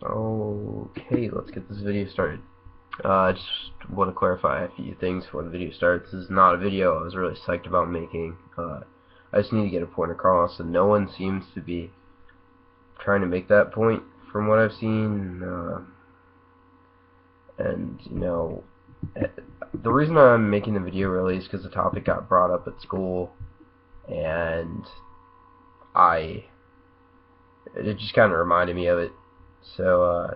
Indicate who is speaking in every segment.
Speaker 1: Okay, let's get this video started. I just want to clarify a few things before the video starts. This is not a video I was really psyched about making. I just need to get a point across, and no one seems to be trying to make that point from what I've seen. And, the reason I'm making the video really is because the topic got brought up at school, and it just kind of reminded me of it. So,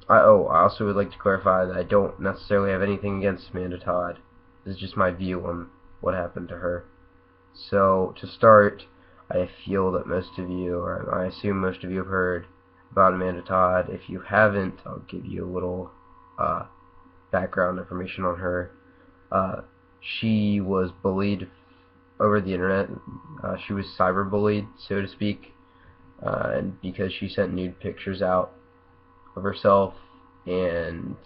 Speaker 1: I also would like to clarify that I don't necessarily have anything against Amanda Todd. This is just my view on what happened to her. So, to start, I feel that most of you, or I assume most of you have heard about Amanda Todd. If you haven't, I'll give you a little background information on her. She was bullied over the internet. She was cyberbullied, so to speak, and because she sent nude pictures out of herself, and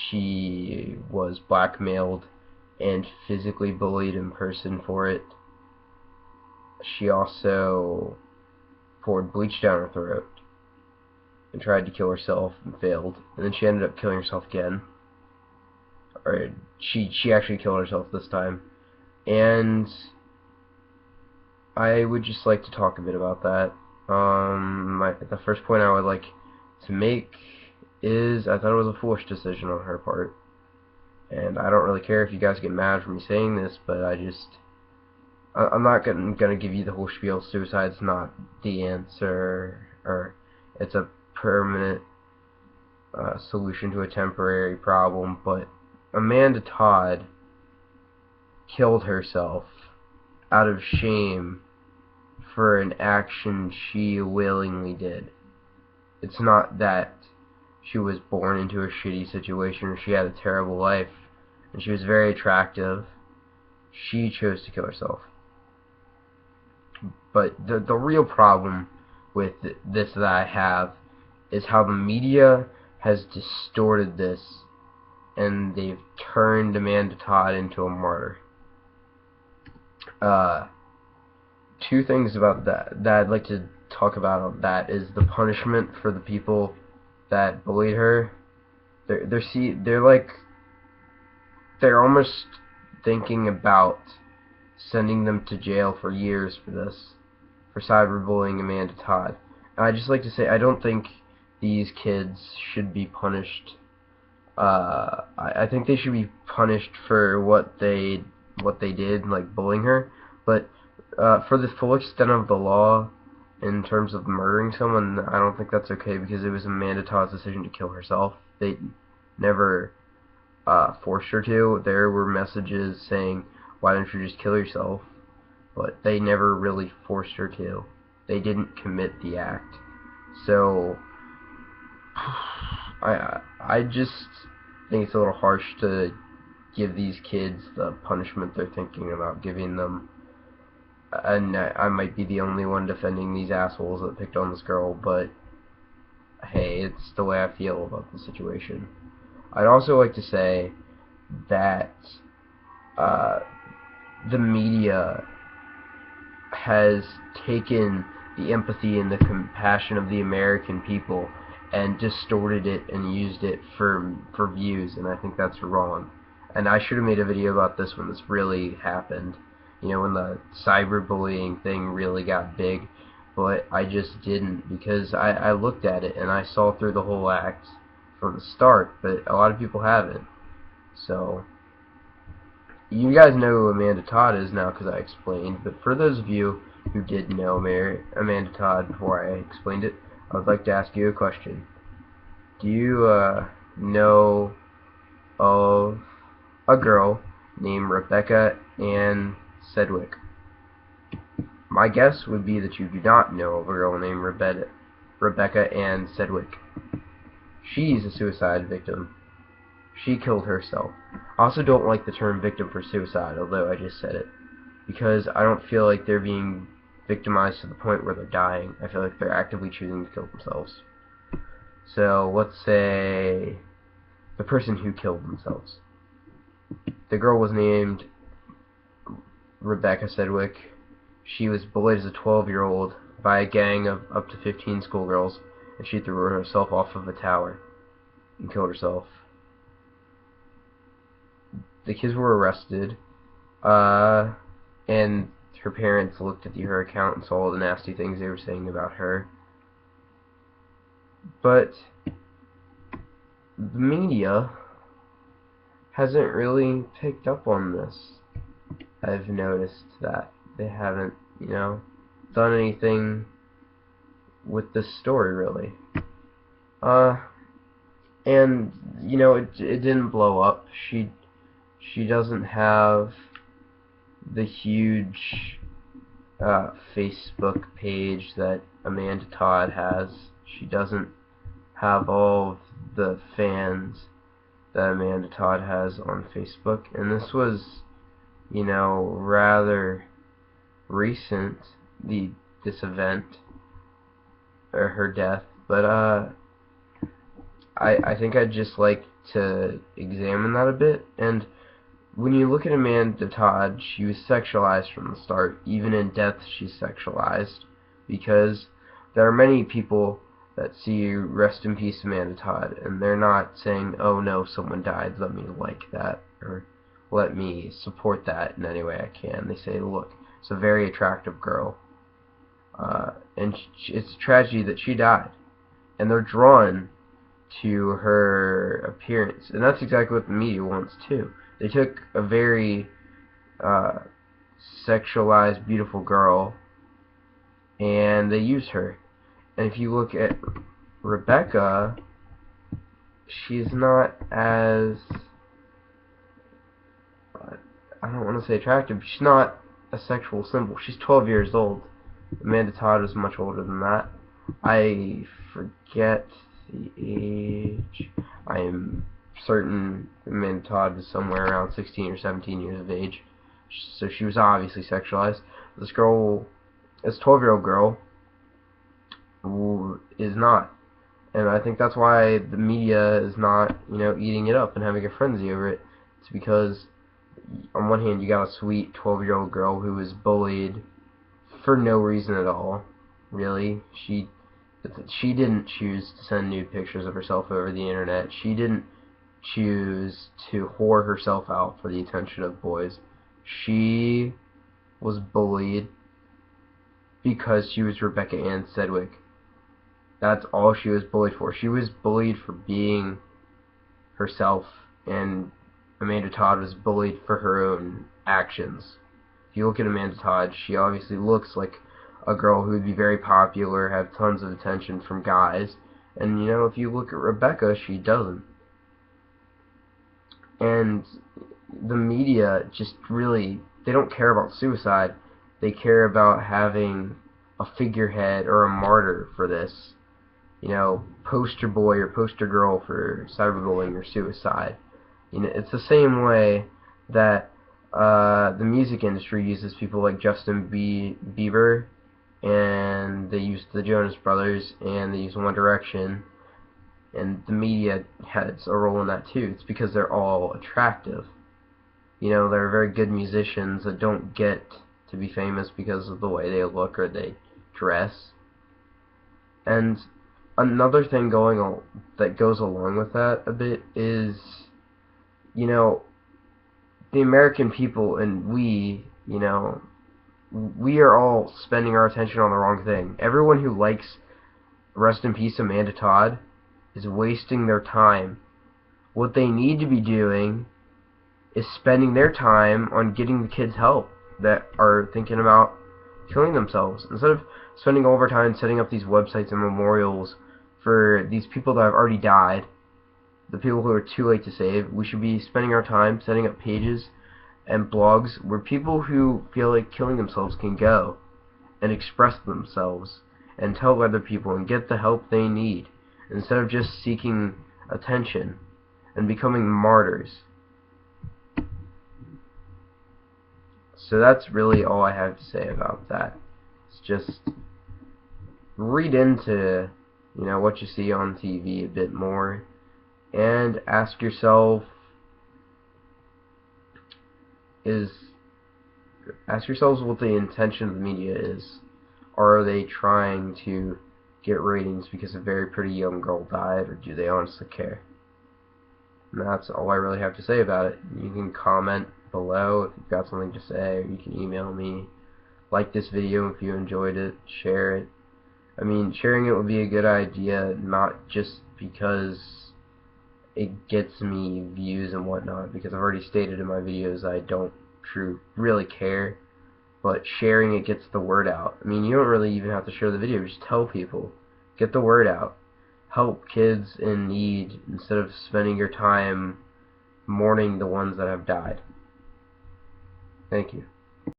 Speaker 1: she was blackmailed and physically bullied in person for it. She also poured bleach down her throat and tried to kill herself and failed, and then she ended up killing herself again. Or she actually killed herself this time. And I would just like to talk a bit about that. The first point I would like to make is I thought it was a foolish decision on her part. And I don't really care if you guys get mad for me saying this, but I'm not gonna give you the whole spiel. Suicide's not the answer, or it's a permanent solution to a temporary problem. But Amanda Todd killed herself out of shame for an action she willingly did. It's not that she was born into a shitty situation or she had a terrible life and she was very attractive. She chose to kill herself. But the real problem with this that I have is how the media has distorted this, and they've turned Amanda Todd into a martyr. Two things about that I'd like to talk about on that is the punishment for the people that bullied her. They're almost thinking about sending them to jail for years for this, for cyberbullying Amanda Todd. And I'd just like to say I don't think these kids should be punished. I think they should be punished for what they did, like bullying her. But for the full extent of the law, in terms of murdering someone, I don't think that's okay, because it was Amanda Todd's decision to kill herself. They never forced her to. There were messages saying, "Why don't you just kill yourself?" But they never really forced her to. They didn't commit the act. So I just think it's a little harsh to give these kids the punishment they're thinking about giving them. And I might be the only one defending these assholes that picked on this girl, but hey, it's the way I feel about the situation. I'd also like to say that the media has taken the empathy and the compassion of the American people and distorted it and used it for views, and I think that's wrong. And I should have made a video about this when this really happened, when the cyberbullying thing really got big, but I just didn't, because I looked at it and I saw through the whole act from the start, but a lot of people haven't. So you guys know who Amanda Todd is now because I explained, but for those of you who did know Amanda Todd before I explained it, I would like to ask you a question. Do you know of a girl named Rebecca Ann Sedgwick? My guess would be that you do not know of a girl named Rebecca Ann Sedgwick. She's a suicide victim. She killed herself. I also don't like the term victim for suicide, although I just said it, because I don't feel like they're being victimized to the point where they're dying. I feel like they're actively choosing to kill themselves. So let's say the person who killed themselves. The girl was named Rebecca Sedgwick. She was bullied as a 12-year-old by a gang of up to 15 schoolgirls, and she threw herself off of a tower and killed herself. The kids were arrested, and her parents looked at her account and saw all the nasty things they were saying about her. But the media hasn't really picked up on this. I've noticed that they haven't, done anything with this story, really. And it didn't blow up. She doesn't have the huge Facebook page that Amanda Todd has. She doesn't have all of the fans that Amanda Todd has on Facebook. And this was, rather recent, this event, or her death. But I think I'd just like to examine that a bit. And when you look at Amanda Todd, she was sexualized from the start. Even in death, she's sexualized, because there are many people that see "Rest in Peace, Amanda Todd," and they're not saying, "Oh no, someone died, let me like that," or "let me support that in any way I can." They say, "Look, it's a very attractive girl, and it's a tragedy that she died," and they're drawn to her appearance. And that's exactly what the media wants too. They took a very sexualized, beautiful girl, and they used her. And if you look at Rebecca, she's not as, I don't want to say attractive, she's not a sexual symbol. She's 12 years old. Amanda Todd is much older than that. I forget the age. I am certain Amanda Todd is somewhere around 16 or 17 years of age. So she was obviously sexualized. This 12-year-old girl, is not. And I think that's why the media is not, eating it up and having a frenzy over it. It's because, on one hand, you got a sweet 12-year-old girl who was bullied for no reason at all, really. She didn't choose to send nude pictures of herself over the internet. She didn't choose to whore herself out for the attention of boys. She was bullied because she was Rebecca Ann Sedgwick. That's all she was bullied for. She was bullied for being herself, and Amanda Todd was bullied for her own actions. If you look at Amanda Todd, she obviously looks like a girl who would be very popular, have tons of attention from guys. And, if you look at Rebecca, she doesn't. And the media just really, they don't care about suicide. They care about having a figurehead or a martyr for this. Poster boy or poster girl for cyberbullying or suicide. It's the same way that the music industry uses people like Justin Bieber, and they use the Jonas Brothers, and they use One Direction, and the media has a role in that too. It's because they're all attractive. They're very good musicians that don't get to be famous because of the way they look or they dress. And another thing that goes along with that a bit is, the American people and we are all spending our attention on the wrong thing. Everyone who likes Rest in Peace Amanda Todd is wasting their time. What they need to be doing is spending their time on getting the kids help that are thinking about killing themselves. Instead of spending all of our time setting up these websites and memorials for these people that have already died, the people who are too late to save, we should be spending our time setting up pages and blogs where people who feel like killing themselves can go and express themselves and tell other people and get the help they need, instead of just seeking attention and becoming martyrs. So that's really all I have to say about that. It's just read into, what you see on TV a bit more, and ask yourselves what the intention of the media is. are they trying to get ratings because a very pretty young girl died, or do they honestly care? And that's all I really have to say about it. You can comment below if you've got something to say, or you can email me. Like this video if you enjoyed it, share it. I mean, sharing it would be a good idea, not just because it gets me views and whatnot, because I've already stated in my videos I don't really care, but sharing it gets the word out. I mean, you don't really even have to share the video, just tell people. Get the word out. Help kids in need instead of spending your time mourning the ones that have died. Thank you.